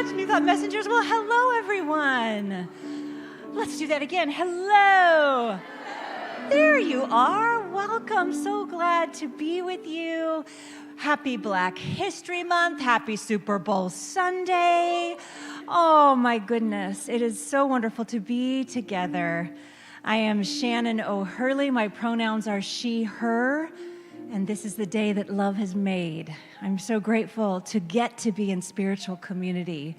much, New Thought Messengers. Well, hello, everyone. Let's do that again. Hello. There you are. Welcome. So glad to be with you. Happy Black History Month. Happy Super Bowl Sunday. Oh, my goodness. It is so wonderful to be together. I am Shannon O'Hurley. My pronouns are she, her. And this is the day that love has made. I'm so grateful to get to be in spiritual community.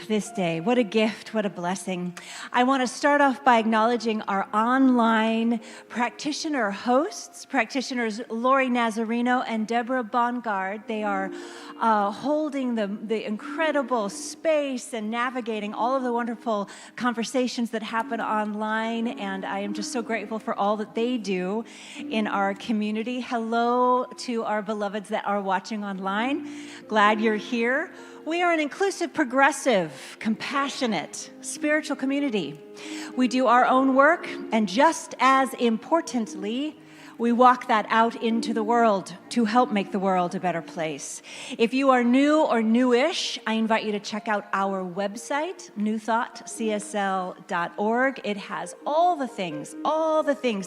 This day, what a gift, what a blessing. I want to start off by acknowledging our online practitioner hosts, practitioners Lori Nazarino and Deborah Bongard. They are holding the incredible space and navigating all of the wonderful conversations that happen online, and I am just so grateful for all that they do in our community. Hello to our beloveds that are watching online. Glad you're here. We are an inclusive, progressive, compassionate, spiritual community. We do our own work, and just as importantly, we walk that out into the world to help make the world a better place. If you are new or newish, I invite you to check out our website, newthoughtcsl.org. It has all the things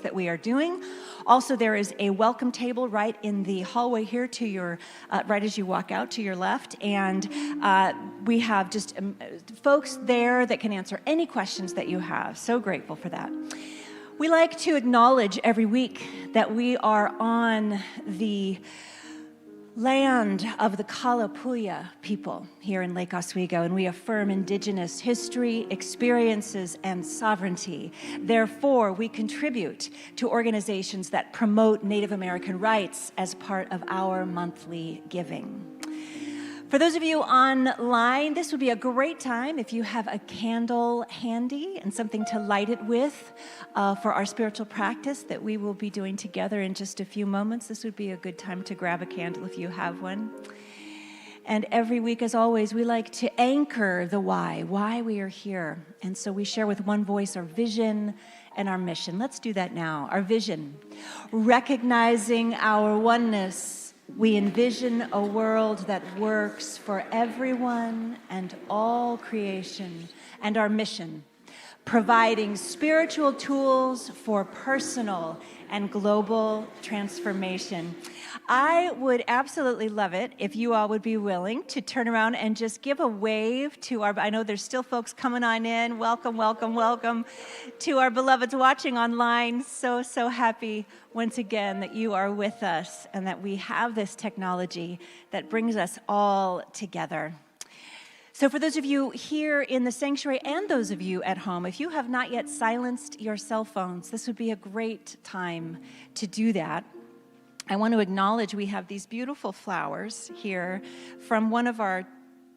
that we are doing. Also, there is a welcome table right in the hallway here to your, right as you walk out to your left. And we have just folks there that can answer any questions that you have. So grateful for that. We like to acknowledge every week that we are on the land of the Kalapuya people here in Lake Oswego, and we affirm Indigenous history, experiences, and sovereignty. Therefore, we contribute to organizations that promote Native American rights as part of our monthly giving. For those of you online, this would be a great time if you have a candle handy and something to light it with for our spiritual practice that we will be doing together in just a few moments. This would be a good time to grab a candle if you have one. And every week, as always, we like to anchor the why we are here. And so we share with one voice our vision and our mission. Let's do that now. Our vision, recognizing our oneness. We envision a world that works for everyone and all creation, and our mission, providing spiritual tools for personal and global transformation. I would absolutely love it if you all would be willing to turn around and just give a wave to our, I know there's still folks coming on in. Welcome, welcome, welcome to our beloveds watching online. So happy once again that you are with us and that we have this technology that brings us all together. So for those of you here in the sanctuary and those of you at home, if you have not yet silenced your cell phones, this would be a great time to do that. I want to acknowledge we have these beautiful flowers here from one of our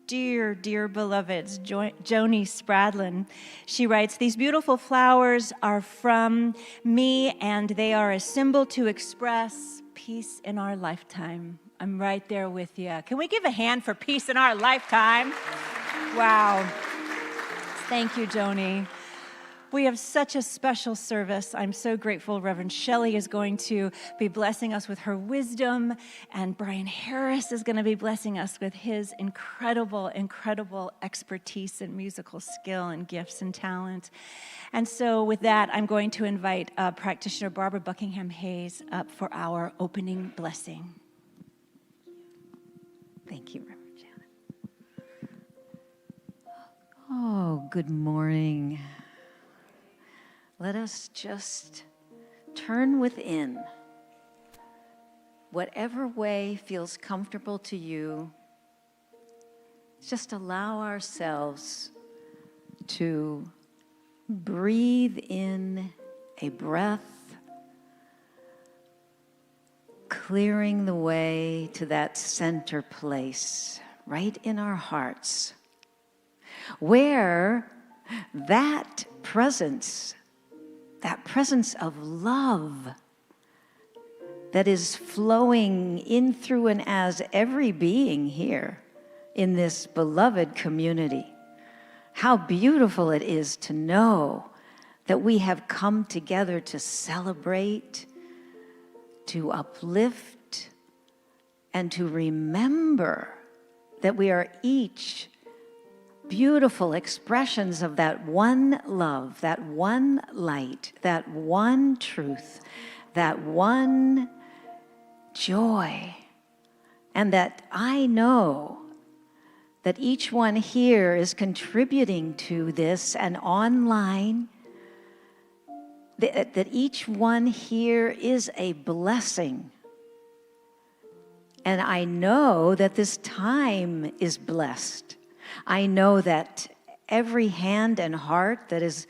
dear, dear beloveds, Joni Spradlin. She writes, "These beautiful flowers are from me, and they are a symbol to express peace in our lifetime." I'm right there with you. Can we give a hand for peace in our lifetime? Wow. Thank you, Joni. We have such a special service. I'm so grateful. Rev Shelly is going to be blessing us with her wisdom, and Brian Harris is going to be blessing us with his incredible, incredible expertise and musical skill and gifts and talent. And so with that, I'm going to invite practitioner Barbara Buckingham Hayes up for our opening blessing. Thank you, Reverend Janet. Oh, good morning. Let us just turn within. Whatever way feels comfortable to you, just allow ourselves to breathe in a breath, clearing the way to that center place right in our hearts, where that presence of love that is flowing in through and as every being here in this beloved community. How beautiful it is to know that we have come together to celebrate, to uplift, and to remember that we are each beautiful expressions of that one love, that one light, that one truth, that one joy. And that I know that each one here is contributing to this, and online, that each one here is a blessing. And I know that this time is blessed. I know that every hand and heart that is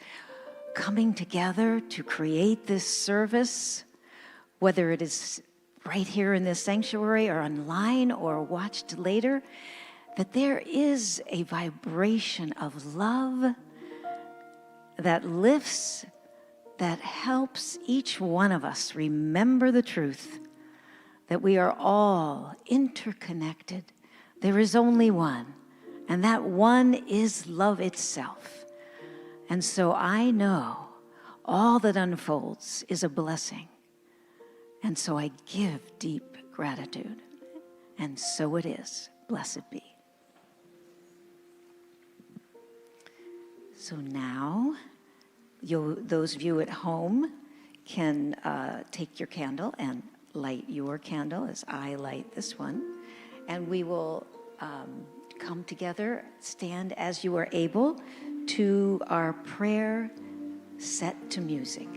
coming together to create this service, whether it is right here in this sanctuary or online or watched later, that there is a vibration of love that lifts, that helps each one of us remember the truth that we are all interconnected. There is only one, and that one is love itself. And so I know all that unfolds is a blessing. And so I give deep gratitude. And so it is. Blessed be. So now, those of you at home can take your candle and light your candle as I light this one. And we will come together, stand as you are able, to our prayer set to music.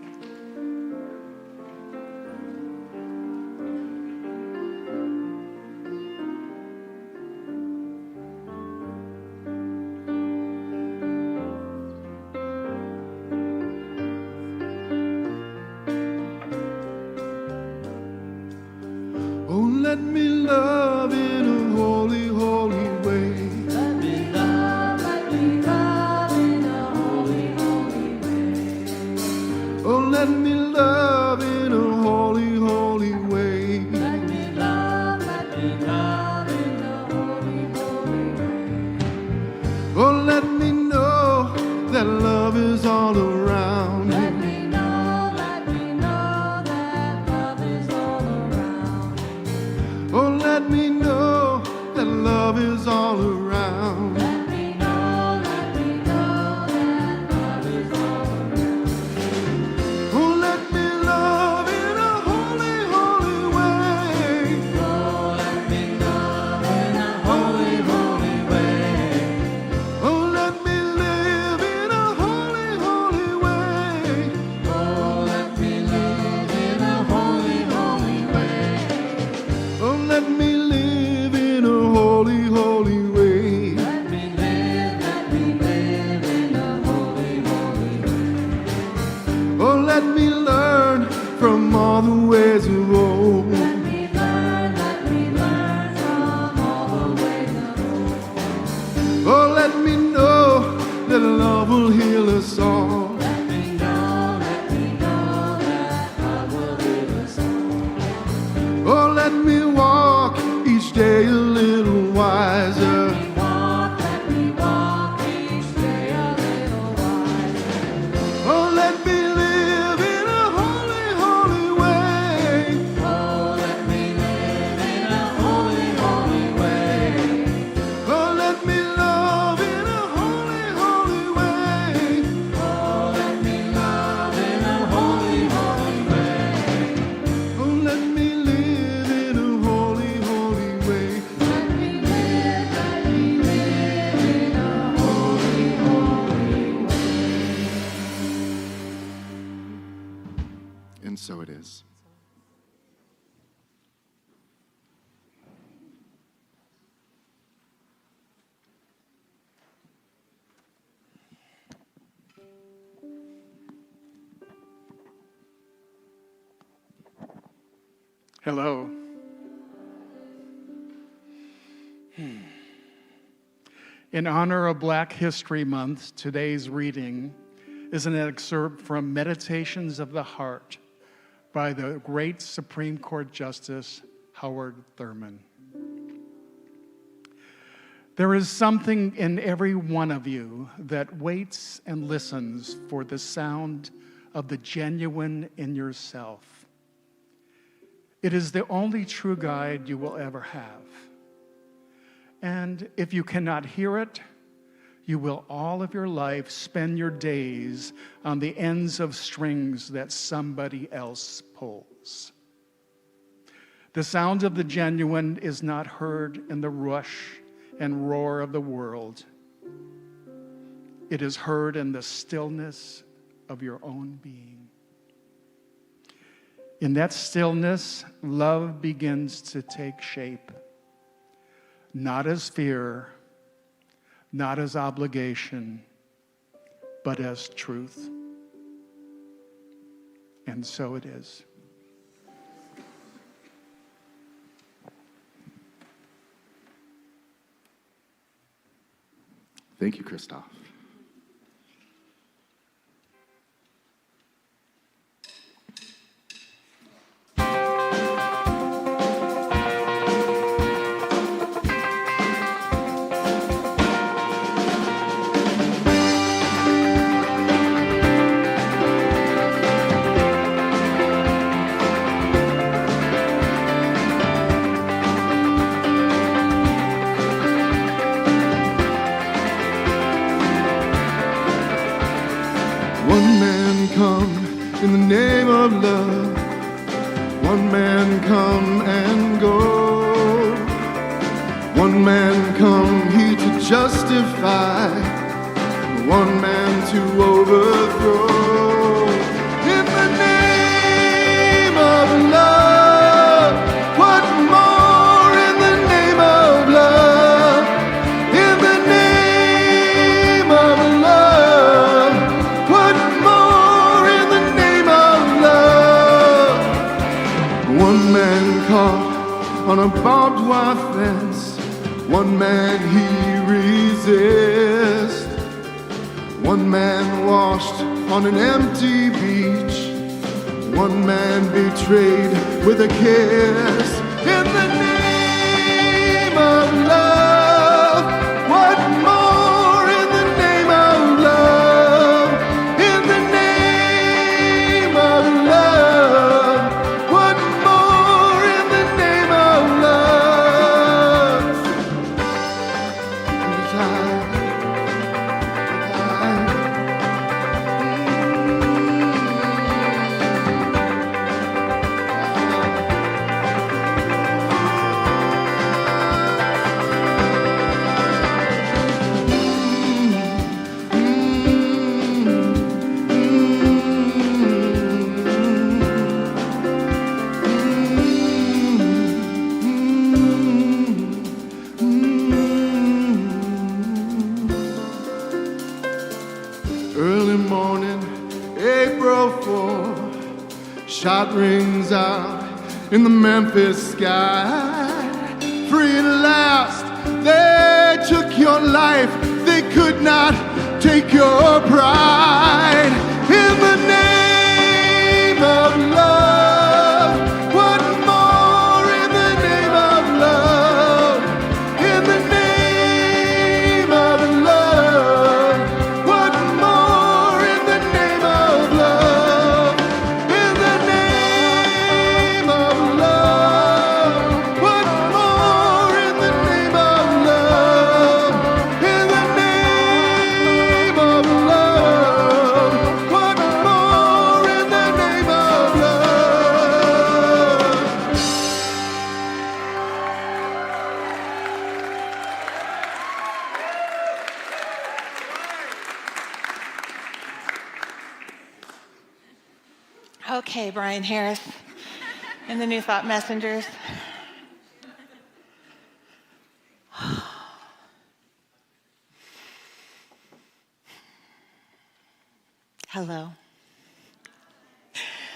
Let me love in a holy, holy way. Let me love in a holy, holy way. Oh, let me love in a holy, holy way. Let me love in a holy, holy way. Oh, let me know that love is all around. Let me know that love is all around. Oh, let me know that love is all around. Let me know that love is all around. Oh, let me love in a holy, holy way. Oh, let me love in a holy, holy way. Oh, let me live in a holy, holy way. Oh, let me live in a holy, holy way. Oh, let me live in a holy, holy way. Let me live in a holy, holy way. Oh, let me learn from all the ways of old. Let me learn from all the ways of old. Oh, let me know that love will heal us all. Let me know that love will heal us all. Oh, let me walk each day a little wiser. Let me walk each day a little wiser. Oh, let me live in a holy, holy way. Oh, let me live in a holy, holy way. Oh, let me love in a holy, holy way. Oh, let me love in a holy, holy way. Oh, let me live in a holy, holy way. Let me live in a holy, holy way. And so it is. Hello. In honor of Black History Month, today's reading is an excerpt from Meditations of the Heart by the great Supreme Court Justice Howard Thurman. There is something in every one of you that waits and listens for the sound of the genuine in yourself. It is the only true guide you will ever have. And if you cannot hear it, you will all of your life spend your days on the ends of strings that somebody else pulls. The sound of the genuine is not heard in the rush and roar of the world. It is heard in the stillness of your own being. In that stillness, love begins to take shape, not as fear, not as obligation, but as truth. And so it is. Thank you, Christoph. One man come in the name of love. One man come and go. One man come, he to justify. One man to overthrow. In the name of love, what more in the name of love? In the name of love, what more in the name of love? One man caught on a barbed wire fence. One man he resists. One man washed on an empty beach. One man betrayed with a kiss. In the name of love, what more in the name of love? In the name of love, what more in the name of love? Early morning, April 4, shot rings out in the Memphis sky. Free at last, they took your life, they could not take your pride. In the name of love, what more in the name of love? In the name of love, what more in the name of love? In the name of love, what more in the name of love? In the name of love, what more in the name of love? Okay, Brian Harris and the New Thought Messengers. Hello.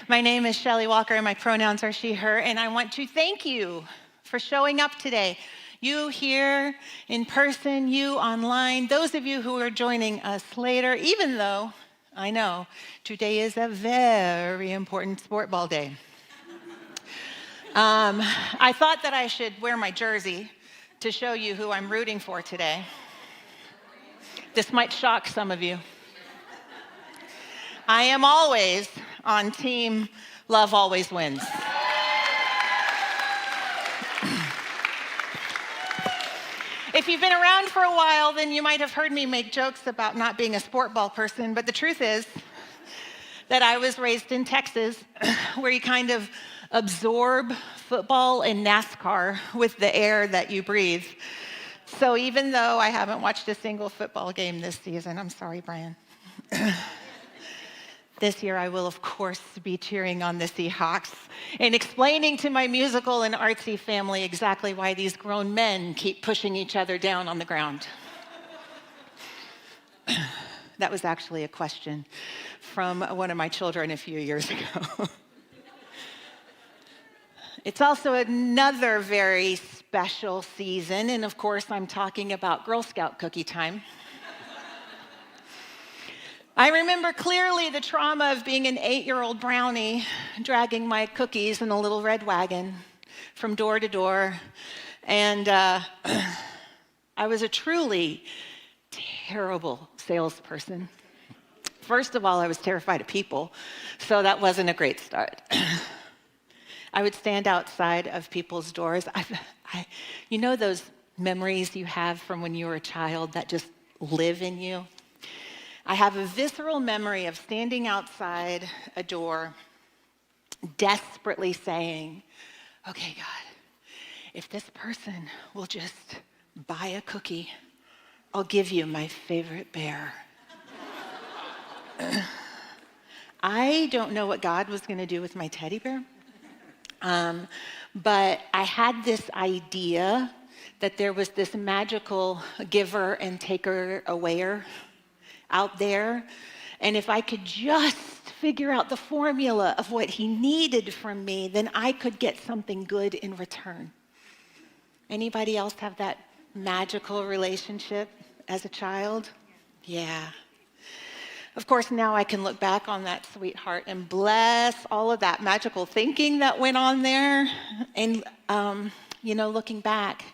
My name is Shelly Walker and my pronouns are she, her, and I want to thank you for showing up today. You here in person, you online, those of you who are joining us later, even though I know today is a very important sport ball day. I thought that I should wear my jersey to show you who I'm rooting for today. This might shock some of you. I am always on team love always wins. If you've been around for a while, then you might have heard me make jokes about not being a sport ball person, but the truth is that I was raised in Texas, where you kind of absorb football and NASCAR with the air that you breathe. So even though I haven't watched a single football game this season, I'm sorry, Brian. This year I will, of course, be cheering on the Seahawks and explaining to my musical and artsy family exactly why these grown men keep pushing each other down on the ground. That was actually a question from one of my children a few years ago. It's also another very special season, and of course, I'm talking about Girl Scout cookie time. I remember clearly the trauma of being an 8-year-old brownie, dragging my cookies in a little red wagon from door to door. And I was a truly terrible salesperson. First of all, I was terrified of people, so that wasn't a great start. I would stand outside of people's doors. You know those memories you have from when you were a child that just live in you? I have a visceral memory of standing outside a door, desperately saying, okay, God, if this person will just buy a cookie, I'll give you my favorite bear. I don't know what God was going to do with my teddy bear, but I had this idea that there was this magical giver and taker awayer out there, and if I could just figure out the formula of what he needed from me, then I could get something good in return. Anybody else have that magical relationship as a child? Yeah. Of course, now I can look back on that sweetheart and bless all of that magical thinking that went on there. And, looking back,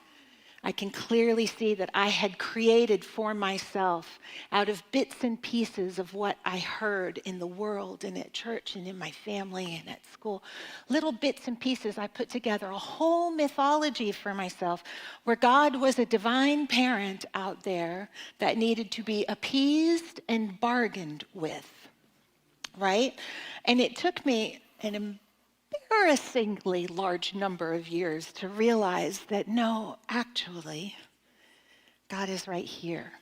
I can clearly see that I had created for myself, out of bits and pieces of what I heard in the world and at church and in my family and at school, little bits and pieces, I put together a whole mythology for myself where God was a divine parent out there that needed to be appeased and bargained with, right? And it took me an embarrassingly large number of years to realize that no, actually, God is right here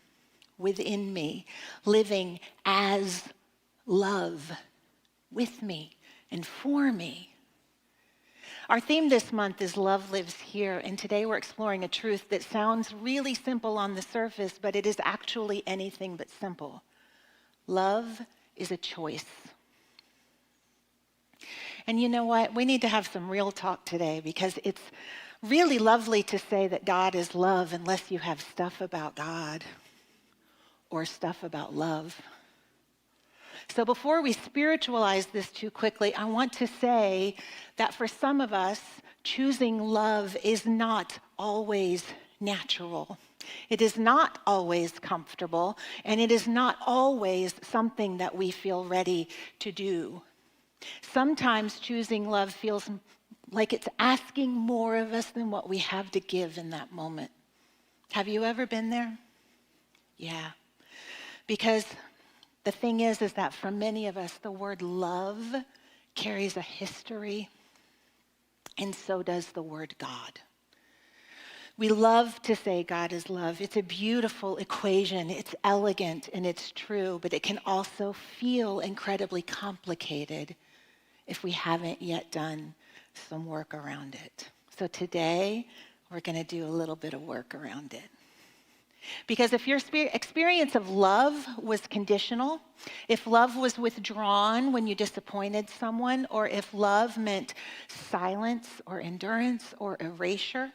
within me, living as love with me and for me. Our theme this month is Love Lives Here, and today we're exploring a truth that sounds really simple on the surface, but it is actually anything but simple. Love is a choice. And you know what? We need to have some real talk today, because it's really lovely to say that God is love unless you have stuff about God or stuff about love. So before we spiritualize this too quickly, I want to say that for some of us, choosing love is not always natural. It is not always comfortable, and it is not always something that we feel ready to do. Sometimes choosing love feels like it's asking more of us than what we have to give in that moment. Have you ever been there? Yeah. Because the thing is that for many of us, the word love carries a history, and so does the word God. We love to say God is love. It's a beautiful equation. It's elegant and it's true, but it can also feel incredibly complicated if we haven't yet done some work around it. So today, we're going to do a little bit of work around it. Because if your experience of love was conditional, if love was withdrawn when you disappointed someone, or if love meant silence or endurance or erasure,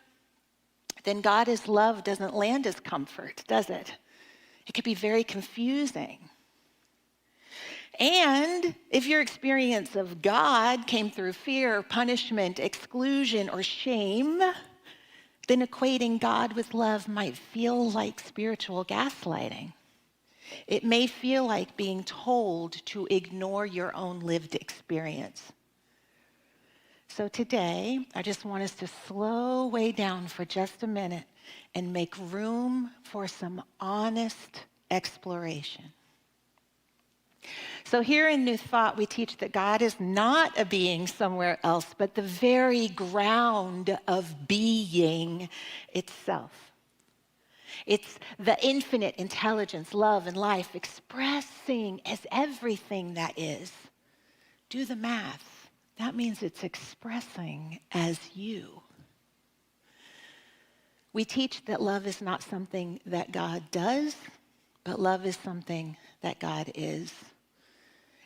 then God is love doesn't land as comfort, does it? It could be very confusing. And if your experience of God came through fear, punishment, exclusion, or shame, then equating God with love might feel like spiritual gaslighting. It may feel like being told to ignore your own lived experience. So today, I just want us to slow way down for just a minute and make room for some honest exploration. So here in New Thought, we teach that God is not a being somewhere else, but the very ground of being itself. It's the infinite intelligence, love, and life expressing as everything that is. Do the math. That means it's expressing as you. We teach that love is not something that God does, but love is something that God is.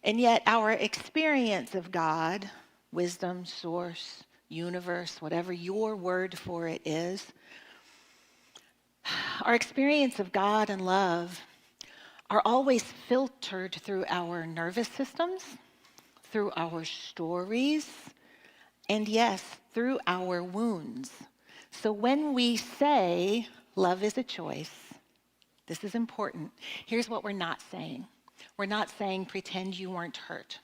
And yet our experience of God, wisdom, source, universe, whatever your word for it is, our experience of God and love are always filtered through our nervous systems, through our stories, and yes, through our wounds. So when we say love is a choice, this is important. Here's what we're not saying. We're not saying pretend you weren't hurt.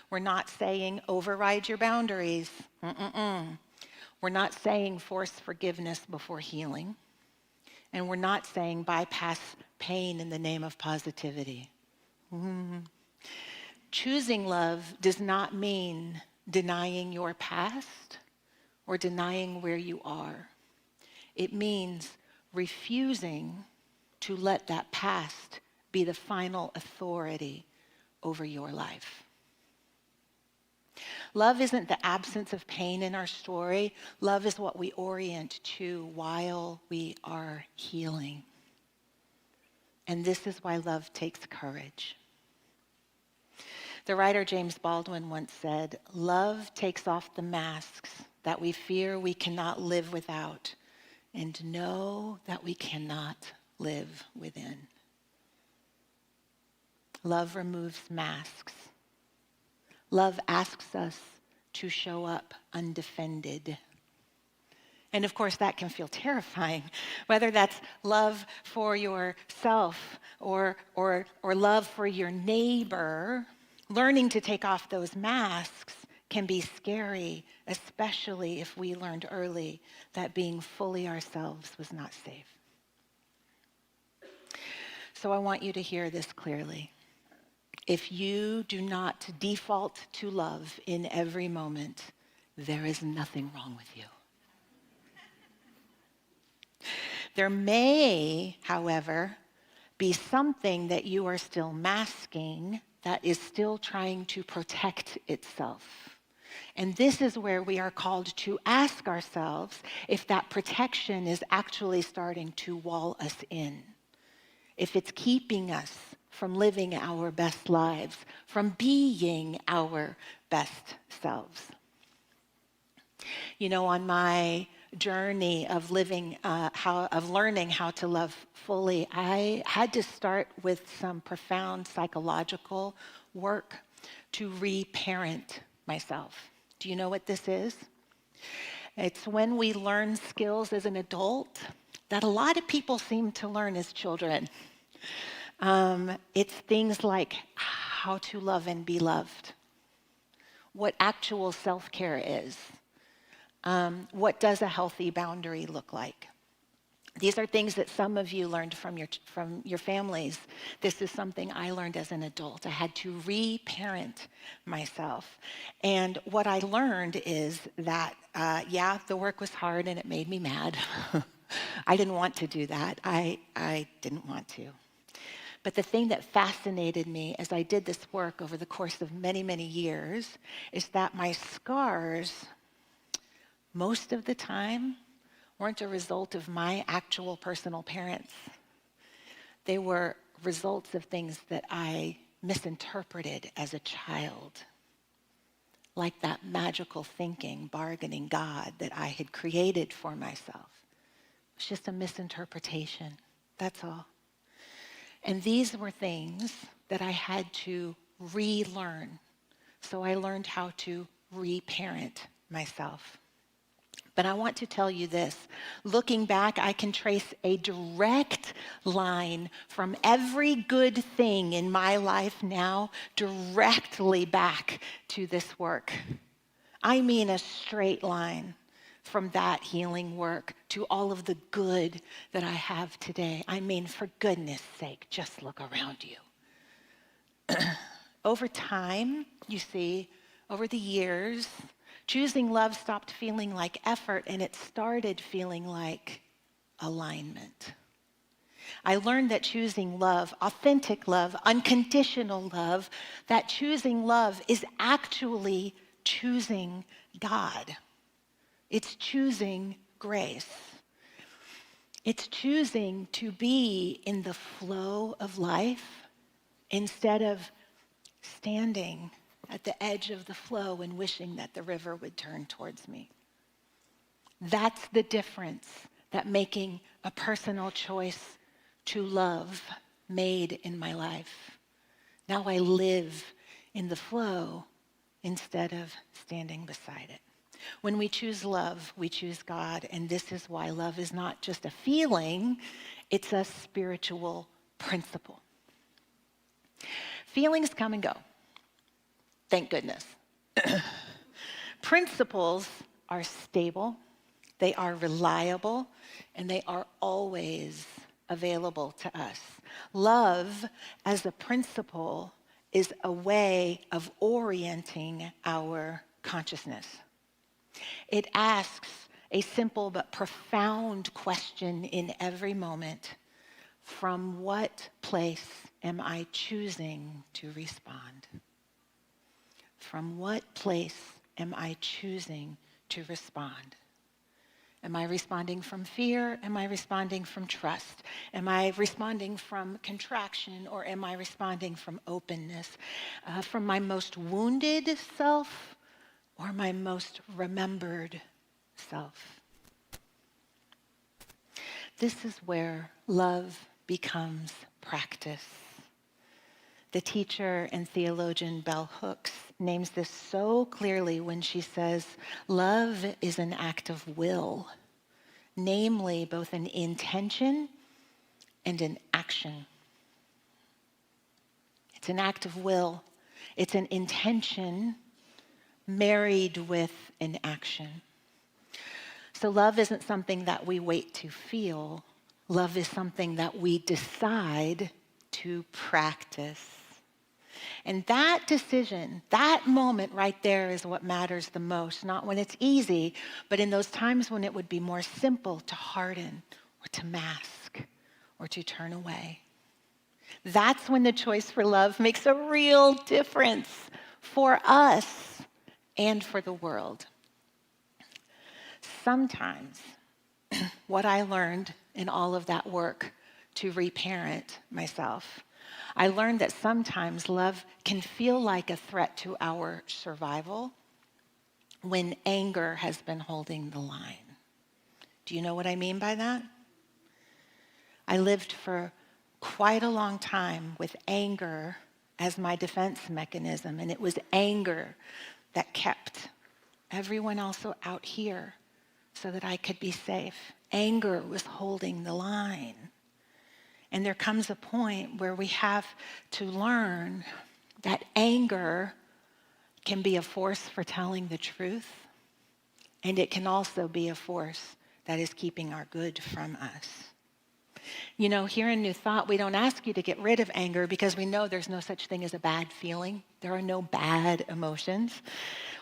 We're not saying override your boundaries. We're not saying force forgiveness before healing. And we're not saying bypass pain in the name of positivity. Choosing love does not mean denying your past or denying where you are. It means refusing to let that past be the final authority over your life. Love isn't the absence of pain in our story. Love is what we orient to while we are healing. And this is why love takes courage. The writer James Baldwin once said, "Love takes off the masks that we fear we cannot live without and know that we cannot live within." Love removes masks. Love asks us to show up undefended. And of course, that can feel terrifying, whether that's love for yourself or love for your neighbor. Learning to take off those masks can be scary, especially if we learned early that being fully ourselves was not safe. So I want you to hear this clearly. If you do not default to love in every moment, there is nothing wrong with you. There may, however, be something that you are still masking that is still trying to protect itself. And this is where we are called to ask ourselves if that protection is actually starting to wall us in, if it's keeping us from living our best lives, from being our best selves. You know, on my journey of learning how to love fully, I had to start with some profound psychological work to reparent myself. Do you know what this is? It's when we learn skills as an adult that a lot of people seem to learn as children. It's things like how to love and be loved, what actual self-care is, what does a healthy boundary look like. These are things that some of you learned from your families. This is something I learned as an adult. I had to reparent myself. And what I learned is that, the work was hard and it made me mad. I didn't want to do that. I didn't want to. But the thing that fascinated me as I did this work over the course of many, many years is that my scars, most of the time, weren't a result of my actual personal parents. They were results of things that I misinterpreted as a child, like that magical thinking, bargaining God that I had created for myself. It was just a misinterpretation, that's all. And these were things that I had to relearn. So I learned how to reparent myself. But I want to tell you this. Looking back, I can trace a direct line from every good thing in my life now directly back to this work. I mean a straight line from that healing work to all of the good that I have today. I mean, for goodness sake, just look around you. Over time, you see, over the years, choosing love stopped feeling like effort and it started feeling like alignment. I learned that choosing love, authentic love, unconditional love, that choosing love is actually choosing God. It's choosing grace. It's choosing to be in the flow of life instead of standing at the edge of the flow and wishing that the river would turn towards me. That's the difference that making a personal choice to love made in my life. Now I live in the flow instead of standing beside it. When we choose love, we choose God, and this is why love is not just a feeling, it's a spiritual principle. Feelings come and go. Thank goodness. Principles are stable, they are reliable, and they are always available to us. Love, as a principle, is a way of orienting our consciousness. It asks a simple but profound question in every moment. From what place am I choosing to respond? From what place am I choosing to respond? Am I responding from fear? Am I responding from trust? Am I responding from contraction, or am I responding from openness? From my most wounded self or my most remembered self? This is where love becomes practice. The teacher and theologian Bell Hooks names this so clearly when she says, love is an act of will, namely both an intention and an action. It's an act of will. It's an intention married with an action. So love isn't something that we wait to feel. Love is something that we decide to practice. And that decision, that moment right there is what matters the most, not when it's easy, but in those times when it would be more simple to harden or to mask or to turn away. That's when the choice for love makes a real difference for us and for the world. Sometimes what I learned in all of that work to reparent myself, I learned that sometimes love can feel like a threat to our survival when anger has been holding the line. Do you know what I mean by that? I lived for quite a long time with anger as my defense mechanism, and it was anger that kept everyone else out here so that I could be safe. Anger was holding the line. And there comes a point where we have to learn that anger can be a force for telling the truth, and it can also be a force that is keeping our good from us. You know, here in New Thought, we don't ask you to get rid of anger because we know there's no such thing as a bad feeling. There are no bad emotions.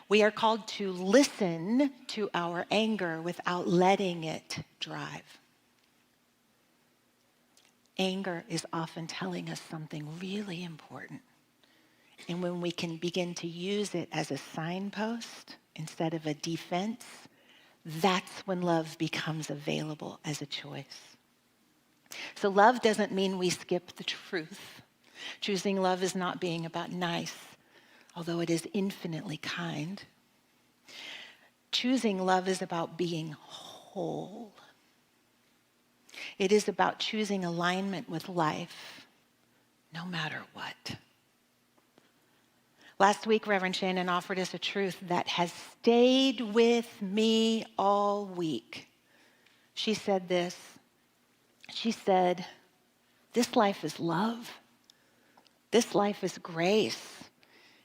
We are called to listen to our anger without letting it drive. Anger is often telling us something really important. And when we can begin to use it as a signpost instead of a defense, that's when love becomes available as a choice. So love doesn't mean we skip the truth. Choosing love is not being about nice, although it is infinitely kind. Choosing love is about being whole. It is about choosing alignment with life, no matter what. Last week, Reverend Shannon offered us a truth that has stayed with me all week. She said this. She said, this life is love. This life is grace.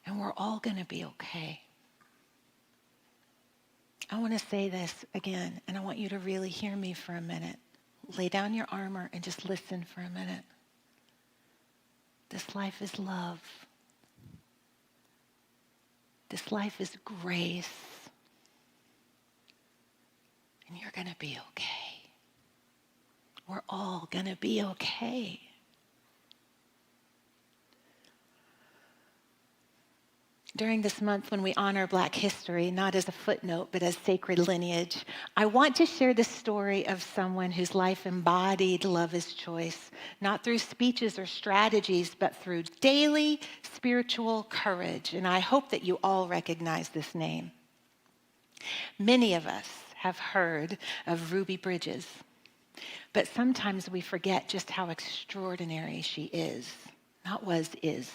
And we're all going to be okay. I want to say this again, and I want you to really hear me for a minute. Lay down your armor and just listen for a minute. This life is love. This life is grace. And you're going to be okay. We're all going to be okay. During this month when we honor Black history, not as a footnote, but as sacred lineage, I want to share the story of someone whose life embodied love as choice, not through speeches or strategies, but through daily spiritual courage. And I hope that you all recognize this name. Many of us have heard of Ruby Bridges, but sometimes we forget just how extraordinary she is, not was, is.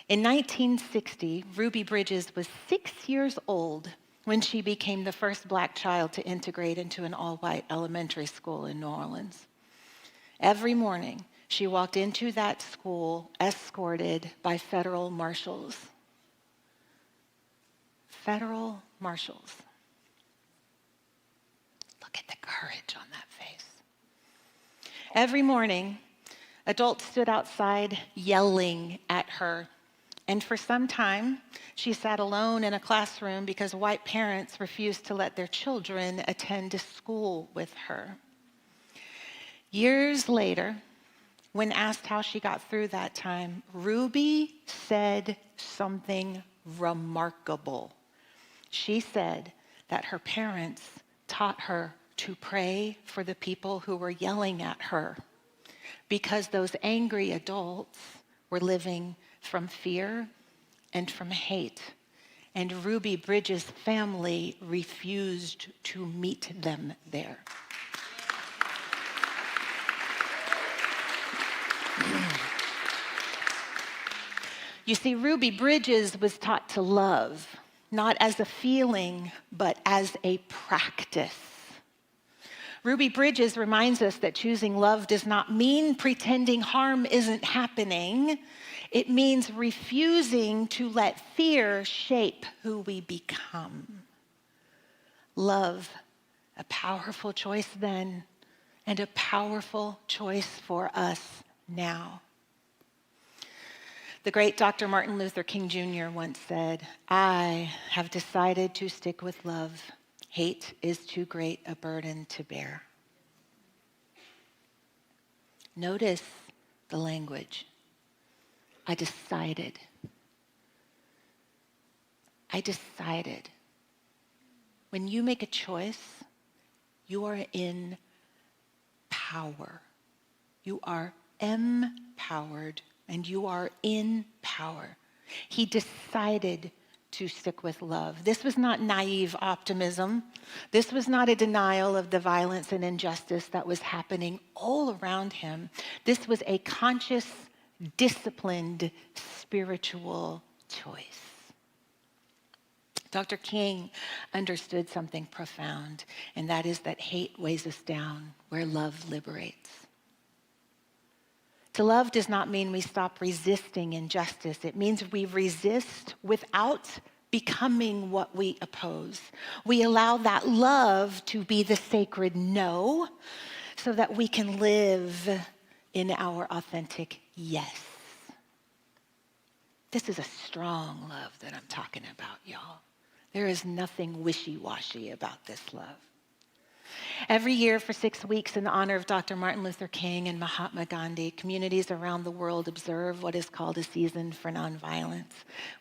In 1960, Ruby Bridges was 6 years old when she became the first Black child to integrate into an all-white elementary school in New Orleans. Every morning, she walked into that school escorted by federal marshals. Federal marshals. Look at the courage on that face. Every morning, adults stood outside yelling at her. And for some time, she sat alone in a classroom because white parents refused to let their children attend school with her. Years later, when asked how she got through that time, Ruby said something remarkable. She said that her parents taught her to pray for the people who were yelling at her because those angry adults were living from fear and from hate. And Ruby Bridges' family refused to meet them there. You see, Ruby Bridges was taught to love, not as a feeling, but as a practice. Ruby Bridges reminds us that choosing love does not mean pretending harm isn't happening. It means refusing to let fear shape who we become. Love, a powerful choice then, and a powerful choice for us now. The great Dr. Martin Luther King Jr. once said, "I have decided to stick with love. Hate is too great a burden to bear." Notice the language. I decided. I decided. When you make a choice, you are in power. You are empowered, and you are in power. He decided to stick with love. This was not naive optimism. This was not a denial of the violence and injustice that was happening all around him. This was a conscious, disciplined, spiritual choice. Dr. King understood something profound, and that is that hate weighs us down where love liberates. To love does not mean we stop resisting injustice. It means we resist without becoming what we oppose. We allow that love to be the sacred no so that we can live in our authentic yes. This is a strong love that I'm talking about, y'all. There is nothing wishy-washy about this love. Every year for 6 weeks in honor of Dr. Martin Luther King and Mahatma Gandhi, communities around the world observe what is called a season for nonviolence.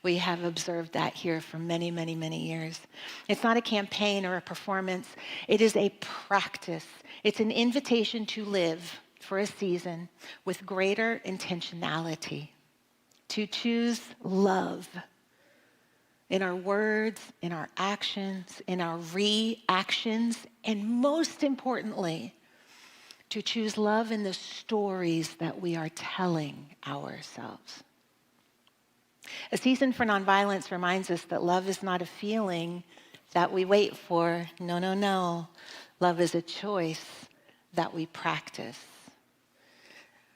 We have observed that here for many, many, many years. It's not a campaign or a performance. It is a practice. It's an invitation to live for a season with greater intentionality, to choose love in our words, in our actions, in our reactions, and most importantly, to choose love in the stories that we are telling ourselves. A season for nonviolence reminds us that love is not a feeling that we wait for. No, no, no. Love is a choice that we practice.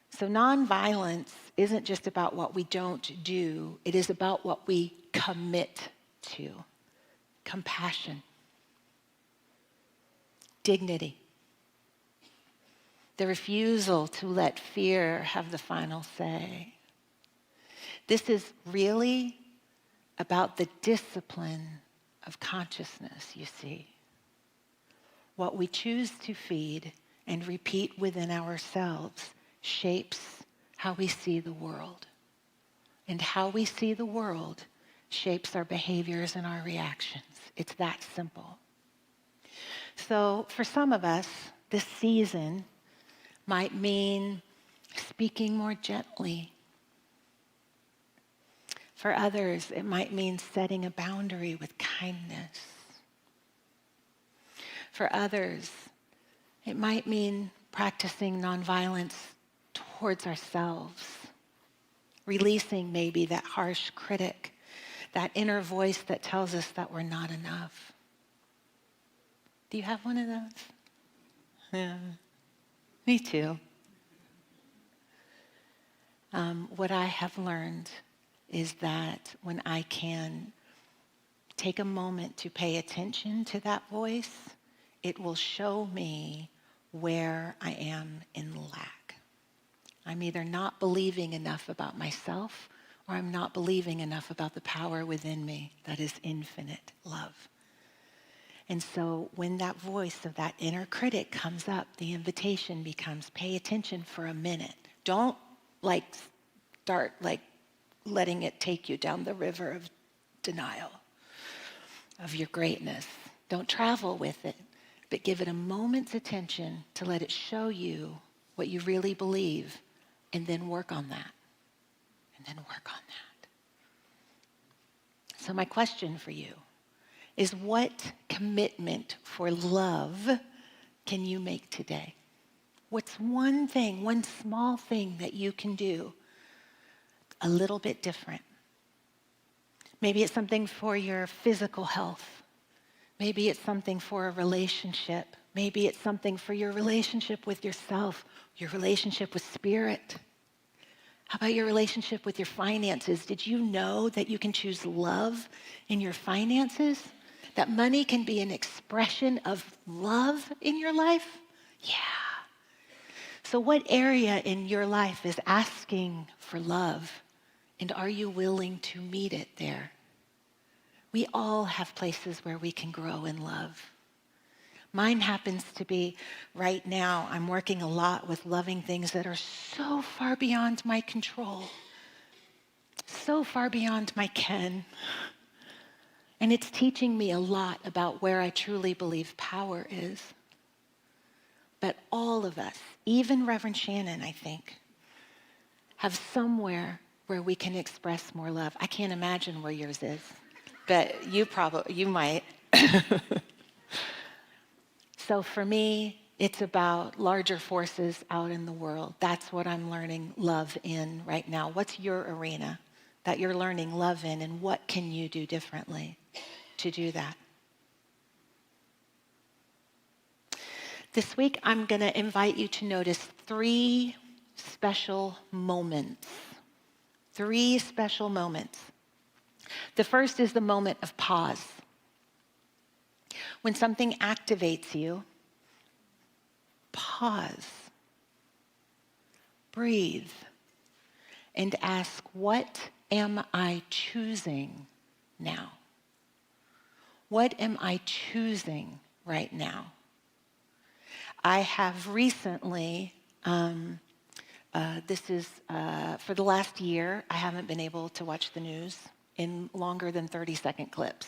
So nonviolence isn't just about what we don't do. It is about what we commit to. compassion, dignity, the refusal to let fear have the final say. This is really about the discipline of consciousness, you see. What we choose to feed and repeat within ourselves shapes how we see the world. And how we see the world shapes our behaviors and our reactions. It's that simple. So for some of us, this season might mean speaking more gently. For others, it might mean setting a boundary with kindness. For others, it might mean practicing nonviolence towards ourselves, releasing maybe that harsh critic, that inner voice that tells us that we're not enough. Do you have one of those? Yeah, me too. What I have learned is that when I can take a moment to pay attention to that voice, it will show me where I am in lack. I'm either not believing enough about myself, or I'm not believing enough about the power within me that is infinite love. And so when that voice of that inner critic comes up, the invitation becomes pay attention for a minute. Don't start letting it take you down the river of denial of your greatness. Don't travel with it, but give it a moment's attention to let it show you what you really believe, and then work on that. And then work on that. So my question for you is, what commitment for love can you make today? What's one thing, one small thing that you can do a little bit different? Maybe it's something for your physical health. Maybe it's something for a relationship. Maybe it's something for your relationship with yourself, your relationship with spirit. How about your relationship with your finances? Did you know that you can choose love in your finances? That money can be an expression of love in your life? Yeah. So what area in your life is asking for love? And are you willing to meet it there? We all have places where we can grow in love. Mine happens to be right now, I'm working a lot with loving things that are so far beyond my control, so far beyond my ken. And it's teaching me a lot about where I truly believe power is. But all of us, even Reverend Shannon, I think, have somewhere where we can express more love. I can't imagine where yours is, but you might. So for me, it's about larger forces out in the world. That's what I'm learning love in right now. What's your arena that you're learning love in, and what can you do differently to do that? This week, I'm going to invite you to notice 3 special moments. 3 special moments. The first is the moment of pause. When something activates you, pause, breathe, and ask, what am I choosing now? What am I choosing right now? I have recently, this is for the last year, I haven't been able to watch the news in longer than 30-second clips.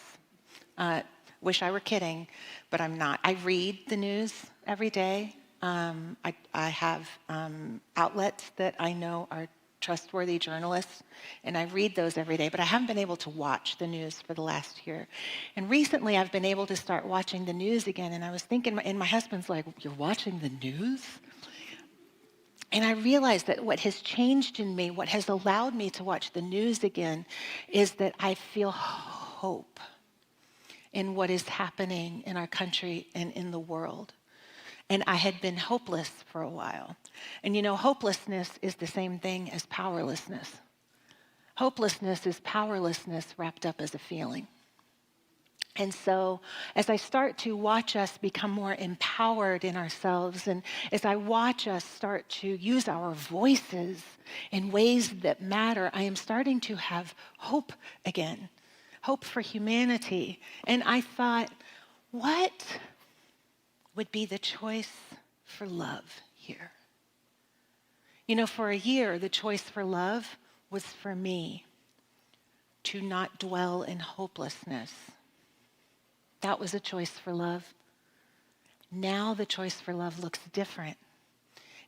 Wish I were kidding, but I'm not. I read the news every day. I have outlets that I know are trustworthy journalists, and I read those every day, but I haven't been able to watch the news for the last year. And recently I've been able to start watching the news again, and I was thinking, and my husband's like, you're watching the news? And I realized that what has changed in me, what has allowed me to watch the news again, is that I feel hope in what is happening in our country and in the world. And I had been hopeless for a while. And you know, hopelessness is the same thing as powerlessness. Hopelessness is powerlessness wrapped up as a feeling. And so as I start to watch us become more empowered in ourselves, and as I watch us start to use our voices in ways that matter, I am starting to have hope again, hope for humanity. And I thought, what would be the choice for love here? You know, for a year, the choice for love was for me to not dwell in hopelessness. That was a choice for love. Now the choice for love looks different.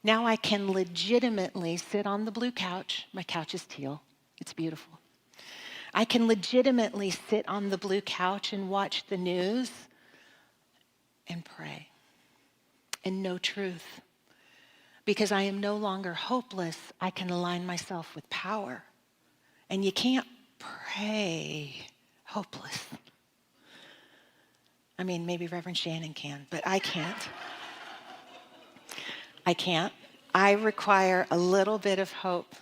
Now I can legitimately sit on the blue couch. My couch is teal. It's beautiful. I can legitimately sit on the blue couch and watch the news and pray and know truth. Because I am no longer hopeless, I can align myself with power. And you can't pray hopeless. I mean, maybe Reverend Shannon can, but I can't. I can't. I require a little bit of hope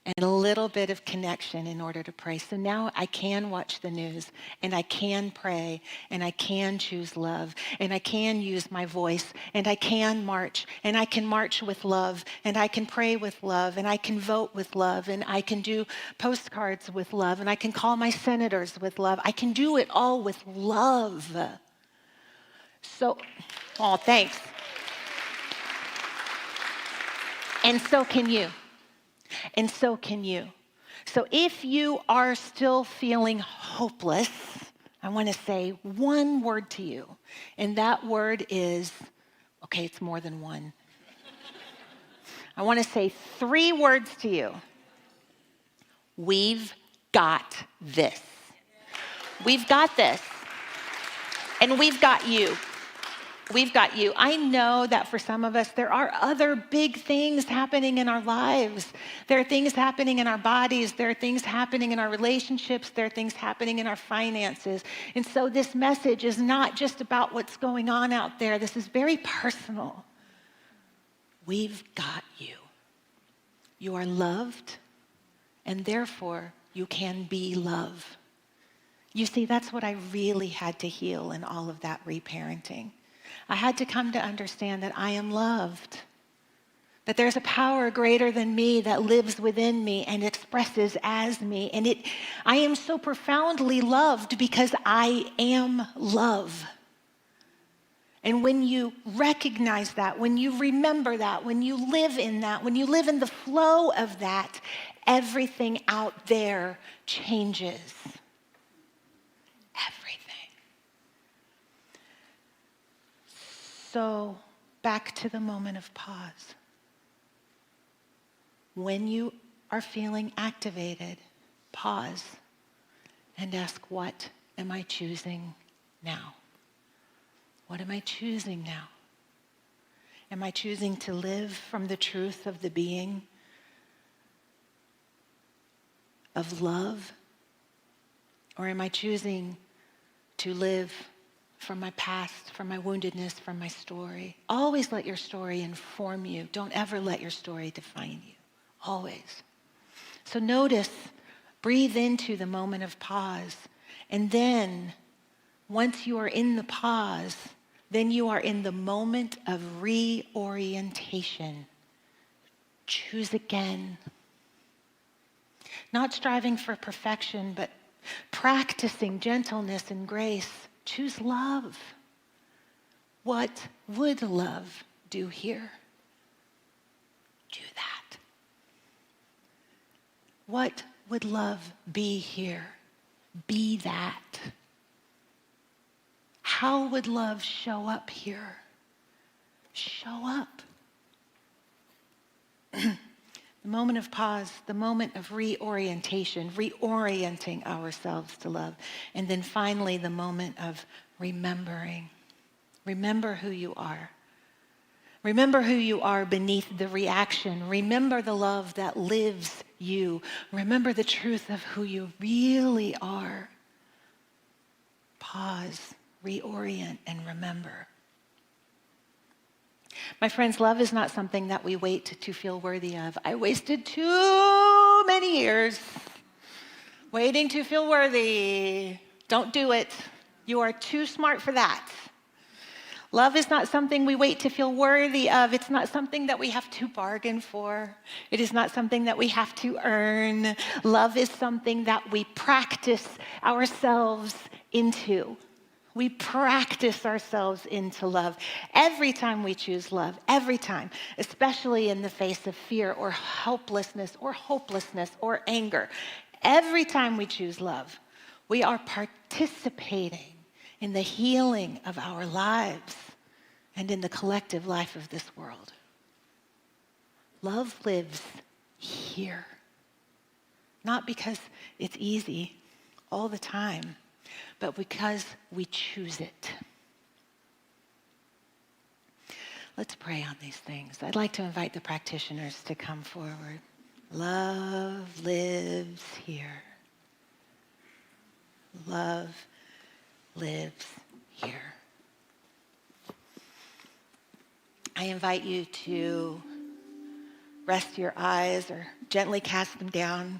and a little bit of connection in order to pray. So now I can watch the news, and I can pray, and I can choose love, and I can use my voice, and I can march, and I can march with love, and I can pray with love, and I can vote with love, and I can do postcards with love, and I can call my senators with love. I can do it all with love. So, oh, thanks. And so can you. And so can you. So if you are still feeling hopeless, I want to say one word to you. And that word is, okay, it's more than one. I want to say 3 words to you. We've got this. We've got this. And we've got you. We've got you. I know that for some of us, there are other big things happening in our lives. There are things happening in our bodies. There are things happening in our relationships. There are things happening in our finances. And so this message is not just about what's going on out there. This is very personal. We've got you. You are loved, and therefore you can be love. You see, that's what I really had to heal in all of that reparenting. I had to come to understand that I am loved, that there's a power greater than me that lives within me and expresses as me. And I am so profoundly loved because I am love. And when you recognize that, when you remember that, when you live in that, when you live in the flow of that, everything out there changes. Everything. So, back to the moment of pause. When you are feeling activated, pause and ask, what am I choosing now? What am I choosing now? Am I choosing to live from the truth of the being of love? Or am I choosing to live from my past, from my woundedness, from my story? Always let your story inform you. Don't ever let your story define you. Always. So notice, breathe into the moment of pause. And then, once you are in the pause, then you are in the moment of reorientation. Choose again. Not striving for perfection, but practicing gentleness and grace. Choose love. What would love do here? Do that. What would love be here? Be that. How would love show up here? Show up. The moment of pause, the moment of reorientation, reorienting ourselves to love. And then finally, the moment of remembering. Remember who you are. Remember who you are beneath the reaction. Remember the love that lives you. Remember the truth of who you really are. Pause, reorient, and remember. My friends, love is not something that we wait to feel worthy of. I wasted too many years waiting to feel worthy. Don't do it. You are too smart for that. Love is not something we wait to feel worthy of. It's not something that we have to bargain for. It is not something that we have to earn. Love is something that we practice ourselves into. We practice ourselves into love. Every time we choose love, every time, especially in the face of fear or helplessness or hopelessness or anger, every time we choose love, we are participating in the healing of our lives and in the collective life of this world. Love lives here. Not because it's easy all the time, but because we choose it. Let's pray on these things. I'd like to invite the practitioners to come forward. Love lives here. Love lives here. I invite you to rest your eyes or gently cast them down.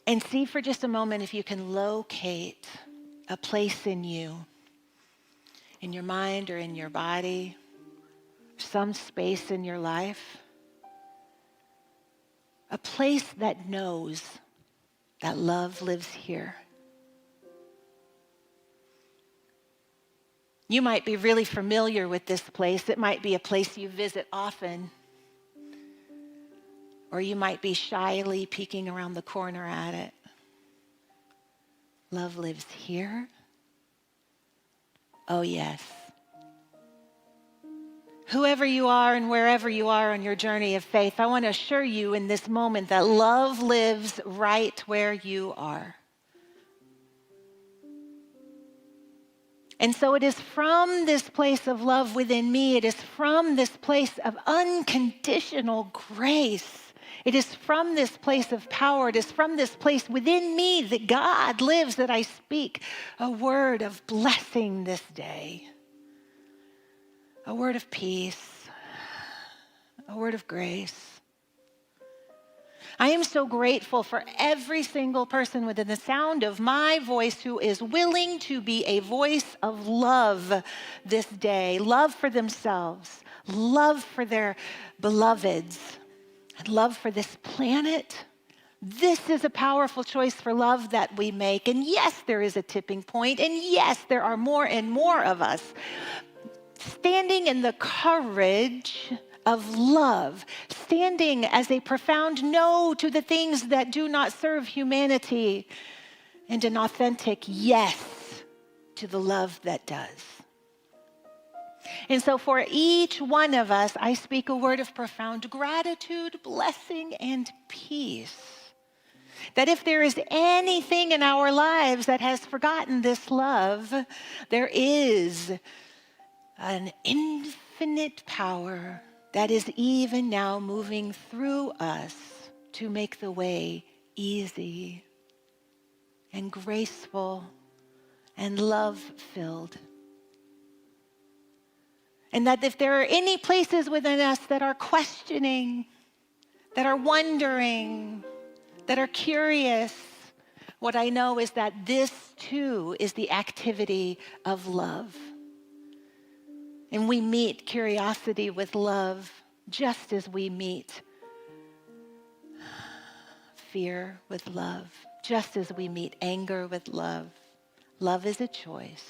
And see for just a moment if you can locate a place in you, in your mind or in your body, some space in your life, a place that knows that love lives here. You might be really familiar with this place. It might be a place you visit often. Or you might be shyly peeking around the corner at it. Love lives here? Oh, yes. Whoever you are and wherever you are on your journey of faith, I want to assure you in this moment that love lives right where you are. And so it is from this place of love within me, it is from this place of unconditional grace, it is from this place of power, it is from this place within me that God lives, that I speak a word of blessing this day, a word of peace, a word of grace. I am so grateful for every single person within the sound of my voice who is willing to be a voice of love this day. Love for themselves, love for their beloveds, and love for this planet. This is a powerful choice for love that we make. And yes, there is a tipping point. And yes, there are more and more of us standing in the courage of love, standing as a profound no to the things that do not serve humanity, and an authentic yes to the love that does. And so for each one of us, I speak a word of profound gratitude, blessing, and peace. That if there is anything in our lives that has forgotten this love, there is an infinite power that is even now moving through us to make the way easy and graceful and love-filled. And that if there are any places within us that are questioning, that are wondering, that are curious, what I know is that this too is the activity of love. And we meet curiosity with love just as we meet fear with love, just as we meet anger with love. Love is a choice.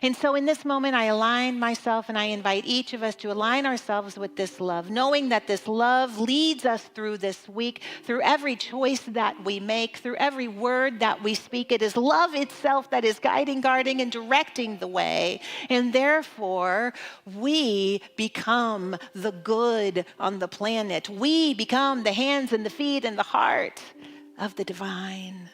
And so in this moment, I align myself and I invite each of us to align ourselves with this love, knowing that this love leads us through this week, through every choice that we make, through every word that we speak. It is love itself that is guiding, guarding, and directing the way. And therefore, we become the good on the planet. We become the hands and the feet and the heart of the divine.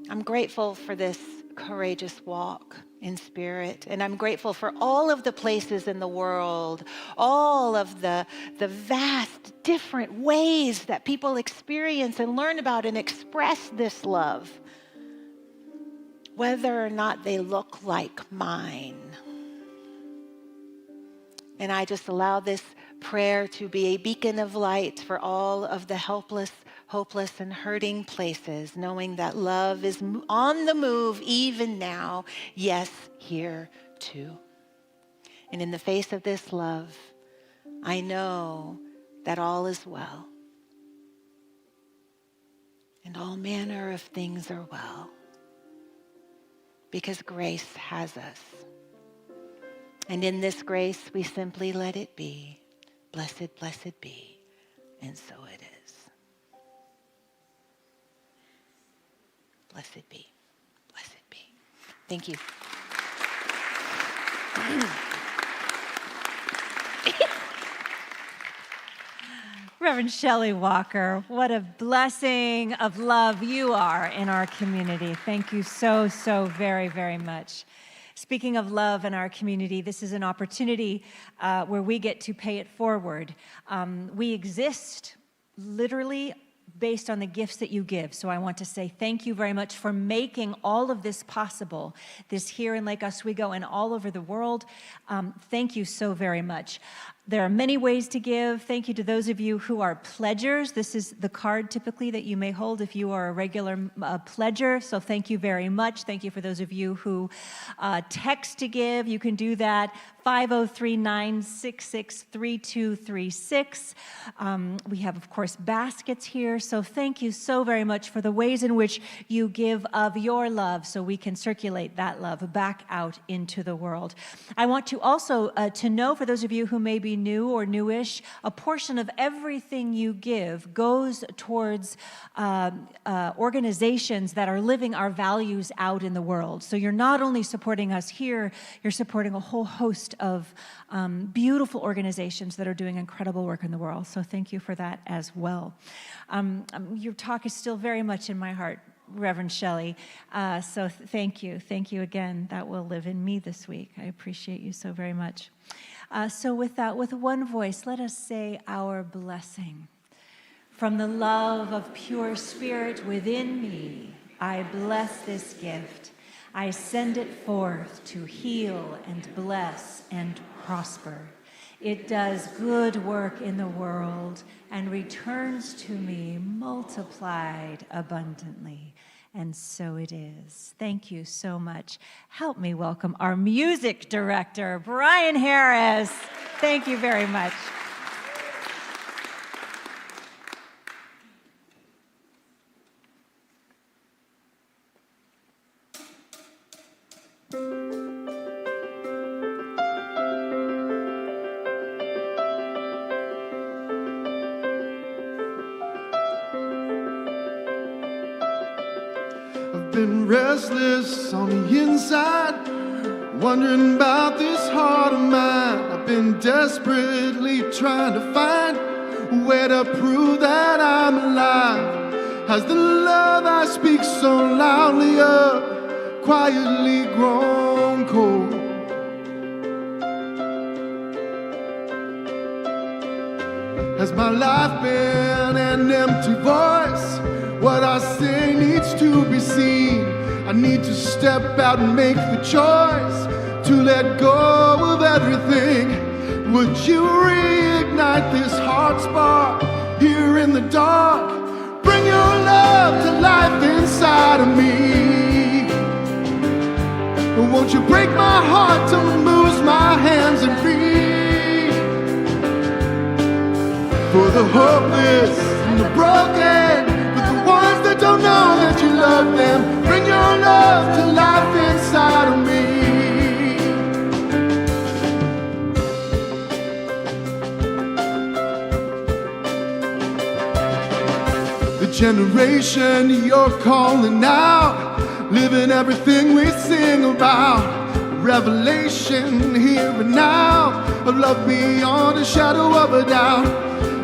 I'm grateful for this courageous walk in spirit, and I'm grateful for all of the places in the world, all of the vast different ways that people experience and learn about and express this love, whether or not they look like mine. And I just allow this prayer to be a beacon of light for all of the helpless hopeless and hurting places, knowing that love is on the move even now, yes, here too. And in the face of this love, I know that all is well. And all manner of things are well, because grace has us. And in this grace, we simply let it be. Blessed, blessed be. And so it is. Blessed be. Blessed be. Thank you. Reverend Shelly Walker, what a blessing of love you are in our community. Thank you so, so very, very much. Speaking of love in our community, this is an opportunity where we get to pay it forward. We exist literally based on the gifts that you give. So I want to say thank you very much for making all of this possible, this here in Lake Oswego and all over the world. Thank you so very much. There are many ways to give. Thank you to those of you who are pledgers. This is the card typically that you may hold if you are a regular pledger. So thank you very much. Thank you for those of you who text to give. You can do that, 503-966-3236. We have, of course, baskets here. So thank you so very much for the ways in which you give of your love so we can circulate that love back out into the world. I want to also to know, for those of you who may be new or newish, a portion of everything you give goes towards organizations that are living our values out in the world. So you're not only supporting us here, you're supporting a whole host of beautiful organizations that are doing incredible work in the world. So thank you for that as well. Your talk is still very much in my heart, Reverend Shelly. So thank you. Thank you again. That will live in me this week. I appreciate you so very much. So with that, with one voice, let us say our blessing. From the love of pure spirit within me, I bless this gift. I send it forth to heal and bless and prosper. It does good work in the world and returns to me multiplied abundantly. And so it is. Thank you so much. Help me welcome our music director, Brian Harris. Thank you very much. Been restless on the inside, wondering about this heart of mine. I've been desperately trying to find a way to prove that I'm alive. Has the love I speak so loudly of quietly grown cold? Has my life been an empty voice? What I say needs to be seen. I need to step out and make the choice to let go of everything. Would you reignite this heart spark here in the dark? Bring your love to life inside of me. Won't you break my heart till it moves my hands and feet? For the hopeless and the broken, ones that don't know that you love them, bring your love to life inside of me. The generation you're calling out, living everything we sing about. Revelation here and now of love beyond a shadow of a doubt.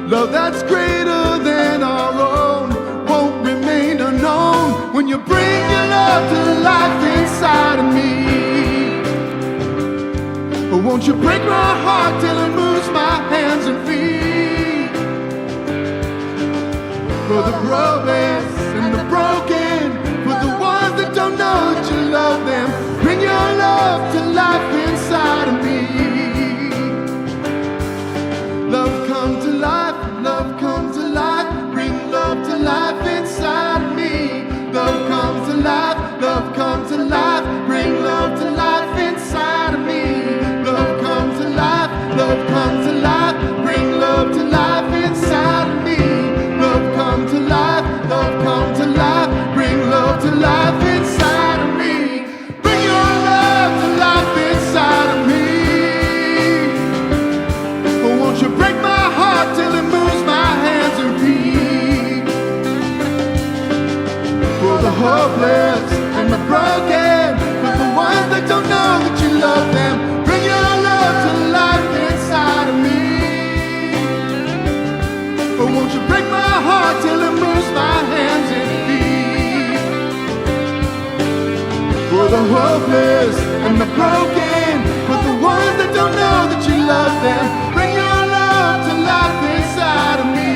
Love that's greater than our own won't remain unknown when you bring your love to life inside of me. But won't you break my heart till it moves my hands and feet? For the brothers and the broken, for the ones that don't know that you love them, bring your love to life inside of me. Love come to life, bring love to life. hopeless and the broken, but the ones that don't know that you love them. Bring your love to life inside of me.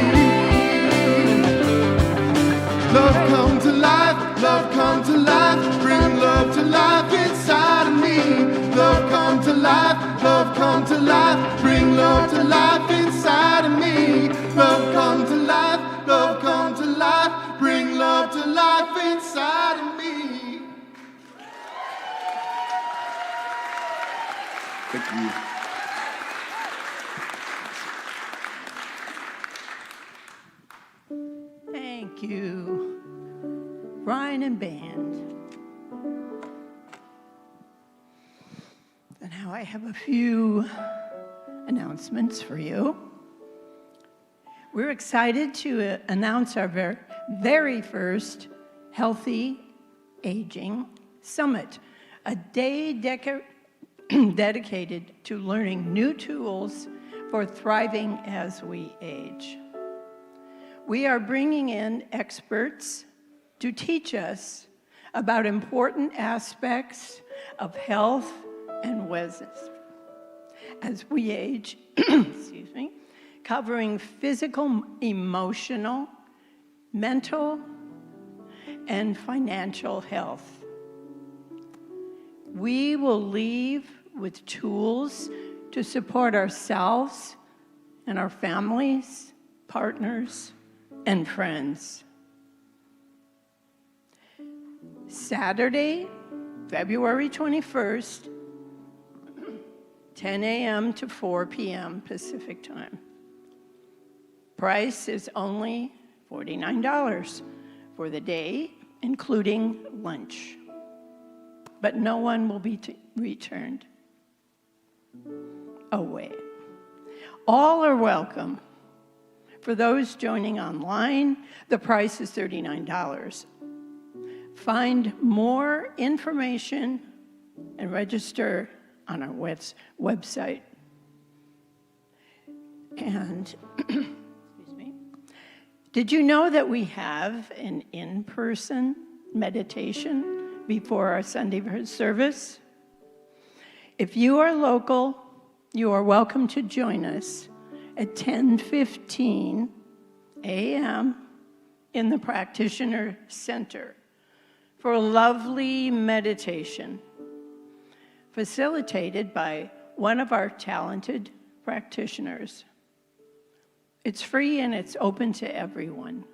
Love come to life, love come to life. Bring love to life inside of me. Love come to life, love come to life. Bring love to life inside of me. Love come to life, love come to life. Bring love to life inside of me. Thank you. Thank you, Brian and band. And now I have a few announcements for you. We're excited to announce our very first Healthy Aging Summit, a day dedicated to learning new tools for thriving as we age. We are bringing in experts to teach us about important aspects of health and wellness as we age, excuse me, covering physical, emotional, mental, and financial health. We will leave with tools to support ourselves and our families, partners, and friends. Saturday, February 21st, 10 a.m. to 4 p.m. Pacific time. Price is only $49 for the day, including lunch. But no one will be returned. Oh, wait. All are welcome. For those joining online, the price is $39. Find more information and register on our website. And, excuse me, did you know that we have an in-person meditation before our Sunday service? If you are local, you are welcome to join us at 10:15 a.m. in the Practitioner Center for a lovely meditation facilitated by one of our talented practitioners. It's free and it's open to everyone.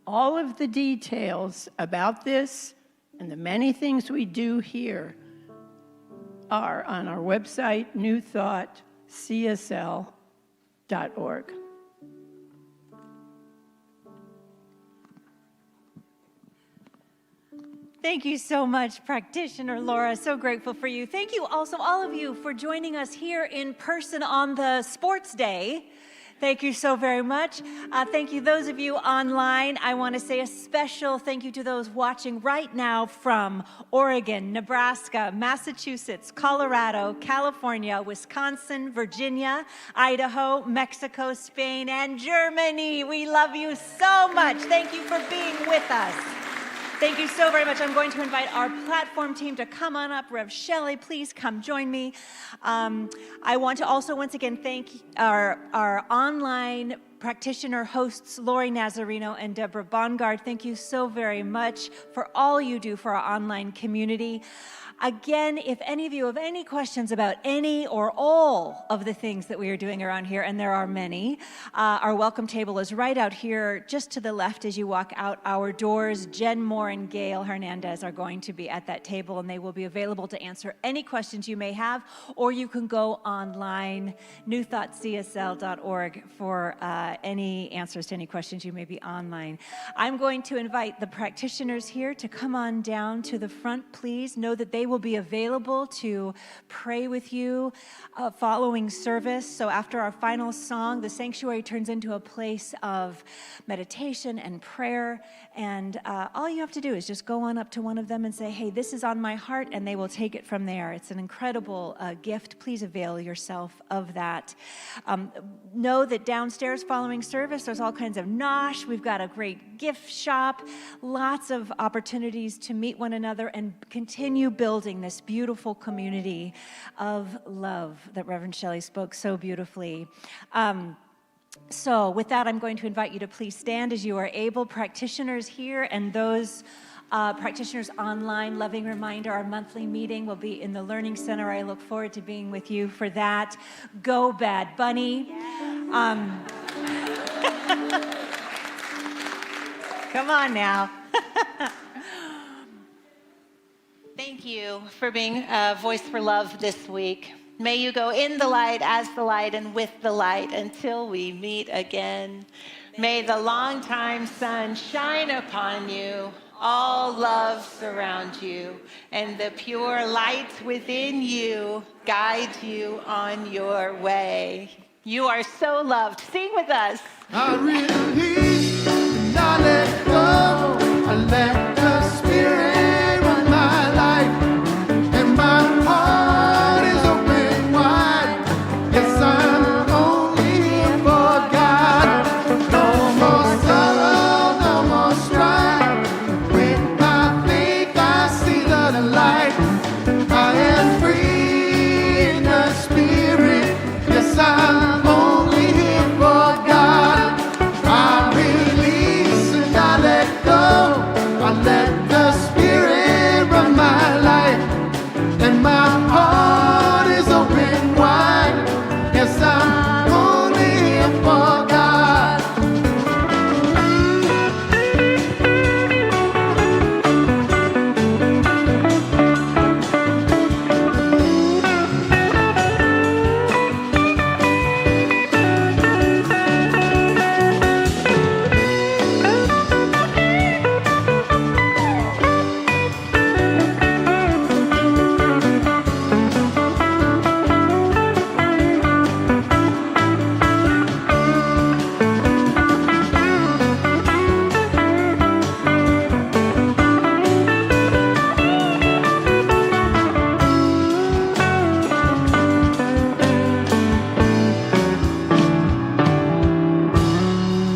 All of the details about this and the many things we do here are on our website, newthoughtcsl.org. Thank you so much, Practitioner Laura. So grateful for you. Thank you also, all of you, for joining us here in person on the Sports Day. Thank you so very much. Thank you, those of you online. I want to say a special thank you to those watching right now from Oregon, Nebraska, Massachusetts, Colorado, California, Wisconsin, Virginia, Idaho, Mexico, Spain, and Germany. We love you so much. Thank you for being with us. Thank you so very much. I'm going to invite our platform team to come on up. Rev Shelly, please come join me. I want to also once again thank our online practitioner hosts, Lori Nazarino and Deborah Bongard. Thank you so very much for all you do for our online community. Again, if any of you have any questions about any or all of the things that we are doing around here, and there are many, our welcome table is right out here just to the left as you walk out our doors. Jen Moore and Gail Hernandez are going to be at that table, and they will be available to answer any questions you may have, or you can go online, newthoughtcsl.org, for any answers to any questions you may be online. I'm going to invite the practitioners here to come on down to the front, please. Know that they They will be available to pray with you following service. So after our final song, the sanctuary turns into a place of meditation and prayer. And all you have to do is just go on up to one of them and say, hey, this is on my heart, and they will take it from there. It's an incredible gift. Please avail yourself of that. Know that downstairs following service, there's all kinds of nosh. We've got a great gift shop, lots of opportunities to meet one another and continue building this beautiful community of love that Reverend Shelly spoke so beautifully. So with that, I'm going to invite you to please stand as you are able. Practitioners here and those practitioners online, loving reminder, our monthly meeting will be in the Learning Center. I look forward to being with you for that. Go Bad Bunny. Come on now. Thank you for being a voice for love this week. May you go in the light, as the light, and with the light until we meet again. May the longtime sun shine upon you, all love surround you, and the pure light within you guide you on your way. You are so loved. Sing with us. I release and I let go. I let